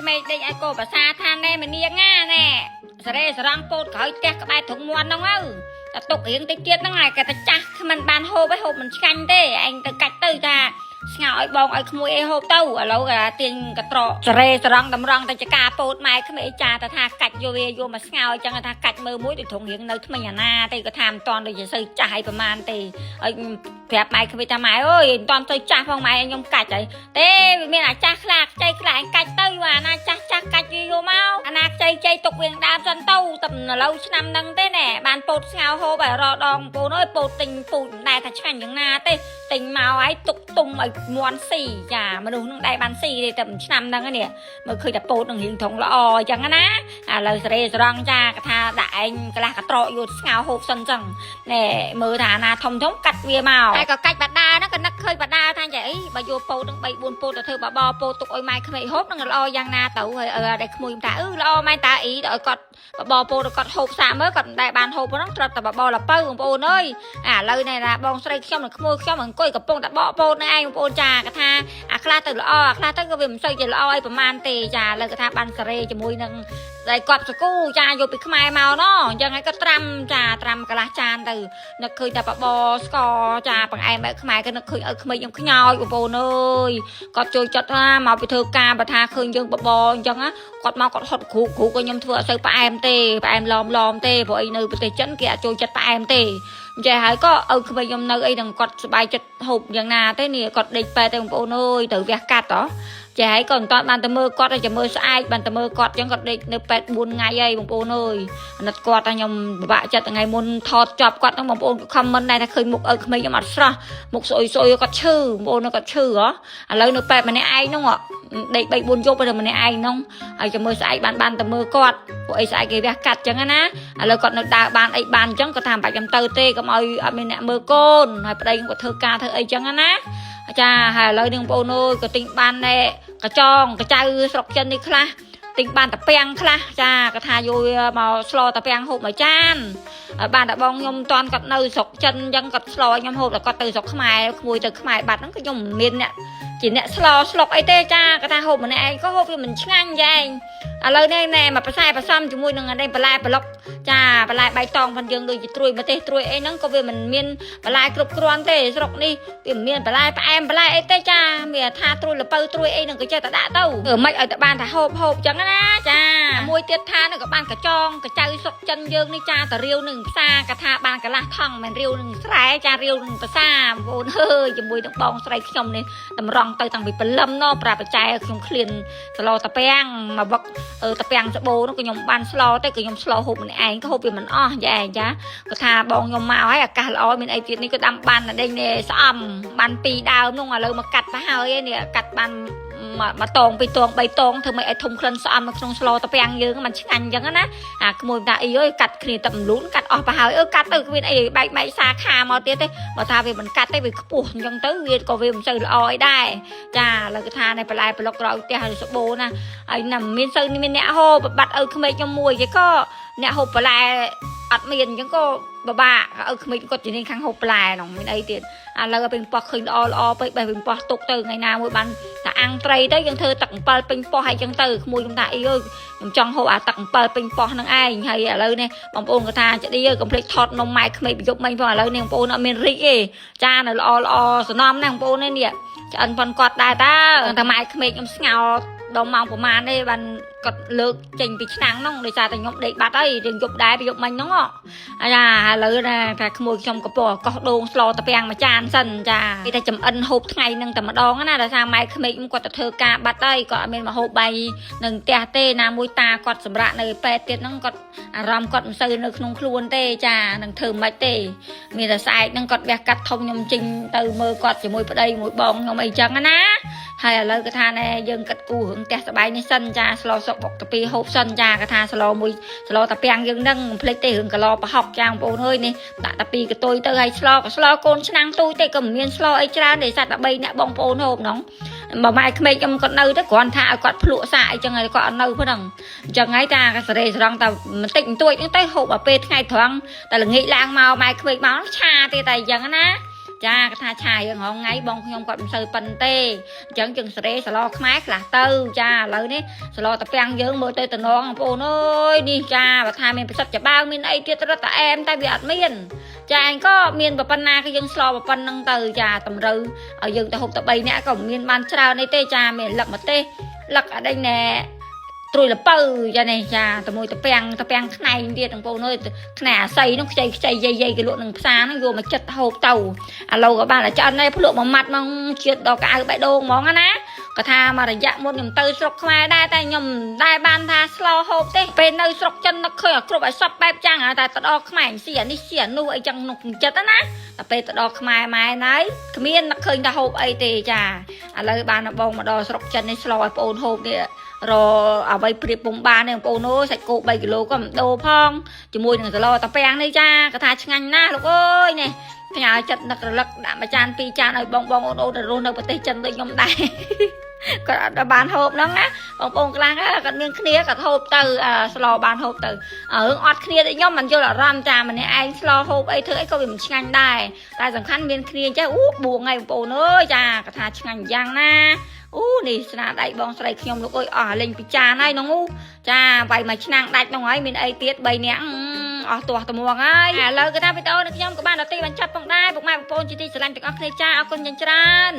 ក្មេងដេកឲ្យគោភាសាថាណែមនាងណែសរេសរងពោតក្រោយផ្ទះក្បែរធុងមាន់ហ្នឹងទៅទុករៀងតិចទៀតហ្នឹងឯងគេទៅចាស់មិនបានហូបឯហូបមិនឆ្ងាញ់ទេឯងទៅកាច់ទៅថាស្ងោឲ្យបងឲ្យក្មួយអីហូបទៅឥឡូវគេទាញកត្រកសរេសរងតម្រង់ទៅចកាពោតម៉ែក្មេងចាទៅថាកាច់យកវាយកមកស្ងោអញ្ចឹងថាកាច់មើលមួយទៅធុងរៀងនៅថ្មីអាណាទេក៏ថាមិនតាន់ដូចជាសូវចាស់ឲ្យប្រមាណទេឲ្យប្រាប់ម៉ែក្មេងថាម៉ែអើយមិនតាន់ទៅចាស់ផងម៉ែខ្ញុំកាច់ហើយទេវាមានអាចាស់ខ្លាខ្ចីខ្លាឯងកាច់ទៅអាណាចាស់ចាស់កាច់យកមកអាណាខ្ចីខ្ចីទុកវាដើមសិនទៅតែឥឡូវឆ្នាំហ្នឹងទេណែបានពោតស្ងោហូបឲ្យរដងពូនអើយពោតទិញពូជមិនដែរថាឆ្ងាញ់យ៉ាងណាទេទិញមកឲ្យទុកទុំឲ្យមាន់ស៊ីចាមនុស្សនឹងដែរបានស៊ីទេតែឆ្នាំហ្នឹងនេះមើលឃើញតែពោតនឹងរៀងធំល្អអញ្ចឹងណាឥឡូវសរេសរងចាកថាដាក់ឯងកន្លះកត្រកយកស្ងោហូបសិនអញ្ចឹងណែមើលថាអាណាធំធំកាត់វាមកតែក៏កាច់បដាហ្នឹងក៏នឹកឃើញបដាថាចាអីបើយកពោតនឹង3 4ពោតទៅធ្វើបបរពោតទុកឲ្យម៉ែក្មេងហូបនឹងល្អយ៉ាងណាទៅហើយតែក្មួយថាល្អម៉ែតាអ៊ីឲ្យគាត់បបរពោតគាត់ហូបសាកមើលគាត់មិនដែលបានហូបហ្នឹងត្រឹមតែបបរលពៅបងប្អូនអើយឥឡូវនេះណាបងស្រីខ្ញុំនិងក្មួយខ្ញុំអង្គុយកំពុងតែបកពោតនឹងឯងបងប្អូនចាគាត់ថាអាខ្លះទៅល្អអាខ្លះទៅក៏វាមិនសូវជាល្អឲ្យប្រមាណទេចាឥឡូវគាត់ថាបានសេរីជាមួយនឹងតែគាត់សកូចាយកពីខ្មែរមកណអញ្ចឹងហើយក៏ត្រាំចាត្រាំកន្លះចានទៅនឹកឃើញតែបបរស្ករចាបង្អែមបែបខ្មែរក៏នឹកឃើញឲ្យក្មេងខ្ញុំខ្ញោចបងប្អូនអើយគាត់ចូលចិត្តថាមកពីធ្វើការបើថាឃើញយើងបបរអញ្ចឹងគាត់មកគាត់ហត់គ្រូក៏ខ្ញុំធ្វើអត់សូវផ្អែមទេផ្អែមឡំទេព្រោះអីនៅប្រទេសចិនគេអត់ចូលចិត្តផ្អែមទេអញ្ចឹងហើយក៏ឲ្យក្មេងខ្ញុំនៅអីនឹងគាត់សប្បាយចិត្តហូបយ៉ាងណាទេនេះគាត់ដេកពេទ្យទៅបងប្អូនអើយទៅវះកាត់ហ៎ចាហើយក៏មិនតាន់បានទៅមើលគាត់ឲ្យមើលស្អែកបានទៅមើលគាត់អញ្ចឹងគាត់ដេកនៅពេទ្យ4ថ្ងៃហើយបងប្អូនអើយអាណិតគាត់ថាខ្ញុំពិបាកចិត្តថ្ងៃមុនថតចប់គាត់ហ្នឹងបងប្អូនខមមិនដែរថាឃើញមុខឲ្យក្មេងខ្ញុំអត់ស្រស់មុខស្អុយគាត់ឈឺបងប្អូនគាត់ឈឺហ៎ឥឡូវនៅពេទ្យម្នាក់ឯងហ្នឹងដេក3 4យប់ទៅម្នាក់ឯងហ្នឹងហើយចាំមើលស្អែកបានទៅមើលគាត់ពួកអីស្អែកគេវះកាត់អញ្ចឹងណាឥឡូវគាត់នៅដើរបានអីបានអញ្ចឹងគាត់ថាមិនបាច់ខ្ញុំទៅទេកុំឲ្យអត់មានអ្នកមើលកូនហើយប្តីគាត់ធ្វើការធ្វើអីអញ្ចឹងណាចាហើយឥឡូវនេះបងប្អូនអើយក៏ទិញបានដែរកញ្ចងកញ្ចៅស្រុកចិននេះខ្លះទិញបានតាពាំងខ្លះចាគាត់ថាយកមកស្លតាពាំងហូបមួយចានបានតែបងខ្ញុំតាន់គាត់នៅស្រុកចិនអញ្ចឹងគាត់ស្លខ្ញុំហូបតែគាត់ទៅស្រុកខ្មែរក្មួយទៅខ្មែរបាត់ហ្នឹងក៏ខ្ញុំមិនមានអ្នកជាអ្នកស្លុកអីទេចាគាត់ថាហូបម្នាក់ឯងក៏ហូបវាមិនឆ្ងាញ់យ៉ាងឥឡូវនេះណែមកផ្សាយផ្សំជាមួយនឹងអានេះបន្លែប្លុកចាបន្លែបៃតងផងយើងដូចជាត្រួយម្ទេសត្រួយអីហ្នឹងក៏វាមិនមានបន្លែគ្រប់គ្រាន់ទេស្រុកនេះវាមិនមានបន្លែផ្អែមបន្លែអីទេចាមានថាត្រួយលពៅត្រួយអីហ្នឹងក៏ចេះតែដាក់ទៅមិនឲ្យតែបានថាហូបអញ្ចឹងណាចាមួយទៀតថានឹងក៏បានកញ្ចងកញ្ចៅស្រុកចិនយើងនេះចាតារាវនឹងផ្សារក៏ថាបានកន្លះថងមិនរាវនឹងស្រែចារាវនឹងផ្សារបងប្អូនអើយជាមួយនឹងបងស្រីខ្ញុំនេះតម្រង់ទៅតាំងពីព្រលឹមណោប្រាប់បច្ច័យខ្ញុំឃ្លានសឡតាពាំងមកវឹកតាពាំងសបោនោះក៏ខ្ញុំបានស្លទេក៏ខ្ញុំស្លហូបម្នាក់ឯងក៏ហូបវាមិនអស់ចាចាក៏ថាបងខ្ញុំមកហើយអាកាសល្អមានអីទៀតនេះក៏ដាំបានដេញនេះស្អំបាន2ដើមនោះឥឡូវមកកាត់ទៅហើយនេះកាត់បានមកតង2តង3តងធ្វើមិនឲ្យធំក្លិនស្អំនៅក្នុងស្លតាពាំងយើងมันឆ្ងាញ់អញ្ចឹងណាអាក្មួយថាអីអើយកាត់គ្នាតែមលូនកាត់អស់ទៅហើយកាត់ទៅគ្មានអីបែកសាខាមកទៀតទេបើថាវាមិនកាត់ទេវាខ្ពស់អញ្ចឹងទៅវាក៏វាមិនសូវល្អអីដែរចាឥឡូវគេថានៅបន្លែប្លុកក្រោយផ្ទះហើយសបោណាហើយណាមានសូវមានអ្នកហូបបាត់ឲ្យក្មេងខ្ញុំមួយគេក៏អ្នកហូបបន្លែអត់មានអញ្ចឹងក៏បបាក់ឲ្យក្មេងគាត់ជំនាញខាងហូបបន្លែហ្នឹងមានអីទៀតឥឡូវពេញប៉ោះឃើញល្អពេកបេះពេញប៉ោះទុកទៅថ្ងៃណាមួយបានតែអាំងត្រីទៅយើងធ្វើទឹកអំពិលពេញប៉ោះហើយអញ្ចឹងទៅក្មួយខ្ញុំថាអីអើយខ្ញុំចង់ហូបអាទឹកអំពិលពេញប៉ោះហ្នឹងឯងហើយឥឡូវនេះបងប្អូនគាត់ថាចឌីកុំភ្លេចថតនំម៉ែក្មេងប្រយុទ្ធមិញផងឥឡូវនេះបងប្អូនអត់មានរីកទេចានៅល្អសំណំណាបងប្អូននេះឆ្អិនប៉ុនគាត់ដែរតាម៉ែក្មេងខ្ញុំស្ងោដល់ម៉ោងប្រហែលទេបានគាត់លើកចេញពីឆ្នាំងហ្នឹងដោយសារតែខ្ញុំដេកបាត់ហើយយើងយប់ដែរប្រយុទ្ធមិញហ្នឹងចាឥឡូវណាថាក្មួយខ្ញុំកំពុងកោះដូងស្លតាពាំងមួយចានសិនចាគេតែចំអិនហូបថ្ងៃហ្នឹងតែម្ដងណាដោយសារម៉ែក្មេងគាត់ទៅធ្វើការបាត់ហើយគាត់អត់មានមកហូបបាយនឹងផ្ទះទេណាមួយតាគាត់សម្រាប់នៅពេទ្យទៀតហ្នឹងគាត់អារម្មណ៍គាត់មិនសូវនៅក្នុងខ្លួនទេចានឹងធ្វើមិនទេមានតែស្អែកហ្នឹងគាត់វះកាត់ធំខ្ញុំចេញទៅមើលគាត់ជាមួយប្តីមួយបងខ្ញុំអីចឹងណាហើយឥឡូវគាត់ថាណែយើងកាត់គូរឿងផ្ទះស្បែកនេះសិនចាស្លសុកបុកតាពីហូបសិនចាគាត់ថាស្លមួយស្លតាពាំងយើងហ្នឹងមិនភ្លេចទេរឿងកឡប្រហុកចាបងប្អូនអើយនេះដាក់តាពីកតុយទៅហើយស្លកូនឆ្នាំងទូចទេក៏មិនមានស្លអីច្រើនទេសាច់តែ3អ្នកបងប្អូនហូបហ្នឹងបើម៉ែក្មេងខ្ញុំគាត់នៅទៅគ្រាន់ថាឲ្យគាត់ភ្លក់សាកអីចឹងហើយគាត់អត់នៅហ្នឹងអញ្ចឹងហើយតាក៏សេរីស្រង់តែបន្តិចបន្តួចហ្នឹងទៅហូបដល់ពេលថ្ងៃត្រង់តែល្ងាចឡើងមកម៉ែក្មេងមកឆាទេតែអញ្ចឹងណា ចាគាត់ថាឆាយើងហងៃបងខ្ញុំគាត់មិនសូវប៉ិនទេអញ្ចឹងយើងសេរីសឡខ្មែរខ្លះទៅចាឥឡូវនេះសឡតាពាំងយើងមើលទៅតំណងបងប្អូនអើយនេះចាបើថាមានប្រសិទ្ធច្បាវមានអីទៀតរត់តែអែមតែវាអត់មានចាអញក៏មានប៉ុណ្ណាគឺយើងស្លោប៉ុណ្ណឹងទៅចាតម្រូវឲ្យយើងទៅហូបតែ3នាក់ក៏មានបានច្រើនអីទេចាមានលឹកម្ទេសលឹកអដេញណែត្រួយលពៅចានេះចាតែមួយតាពាំងខ្នែងទៀតបងប្អូនអើយខ្នែអាស័យនោះខ្ចីយាយគេលក់នឹងផ្សារហ្នឹងយកមកចិត្តហូបទៅឥឡូវក៏បានតែឆ្អិនដែរភ្លក់មួយម៉ាត់មកជាតិដល់កៅបៃដងហ្មងណាក៏ថាមករយៈមុនខ្ញុំទៅស្រុកខ្មែរដែរតែខ្ញុំដែរបានថាស្លោហូបទេពេលនៅស្រុកចិននឹកឃើញឲ្យគ្រប់ឲ្យសពបែបចឹងតែទៅដល់ខ្មែរស៊ីអានេះស៊ីអានោះអីចឹងនោះចិត្តណាតែពេលទៅដល់ខ្មែរម៉ែណៃគ្មាននឹកឃើញថាហូបអីទេចាឥឡូវបានបងមកដល់ស្រុកចិននេះស្លោឲ្យបងអូនហូបនេះរអ្វីព្រៀបពុំបានទេបងប្អូនអើយសាច់គោ3គីឡូក៏មិនដូរផងជាមួយនឹងសឡតាពាំងនេះចាក៏ថាឆ្ងាញ់ណាស់លោកអើយនេះផ្ញើចិត្តនឹករលឹកដាក់មួយចាន2ចានឲ្យបងអូនរស់នៅប្រទេសចិនដូចខ្ញុំដែរគាត់អត់បានហូបហ្នឹងណាបងប្អូនខ្លះគាត់មានគ្នាគាត់ហូបទៅស្លោបានហូបទៅរឿងអត់គ្នាដូចខ្ញុំមិនយល់អារម្មណ៍ចាម្នាក់ឯងស្លោហូបអីធ្វើអីក៏វាមិនឆ្ងាញ់ដែរតែសំខាន់មានគ្នាចេះបួងហើយបងប្អូនអើយចាគាត់ថាឆ្ងាញ់យ៉ាងណានេះស្នាដៃបងស្រីខ្ញុំលោកអើយអស់លេងពិចារហើយនោះចាវាយមួយឆ្នាំងដាច់នោះហើយមានអីទៀត3នាក់អស់ទាស់ត្មងហើយឥឡូវគឺថាវីដេអូនេះខ្ញុំក៏បានដល់ទីបញ្ចប់ផងដែរពុកម៉ែបងប្អូនជាទីស្រឡាញ់ទាំងអស់គ្នាចាអរគុណយ៉ាងច្រើន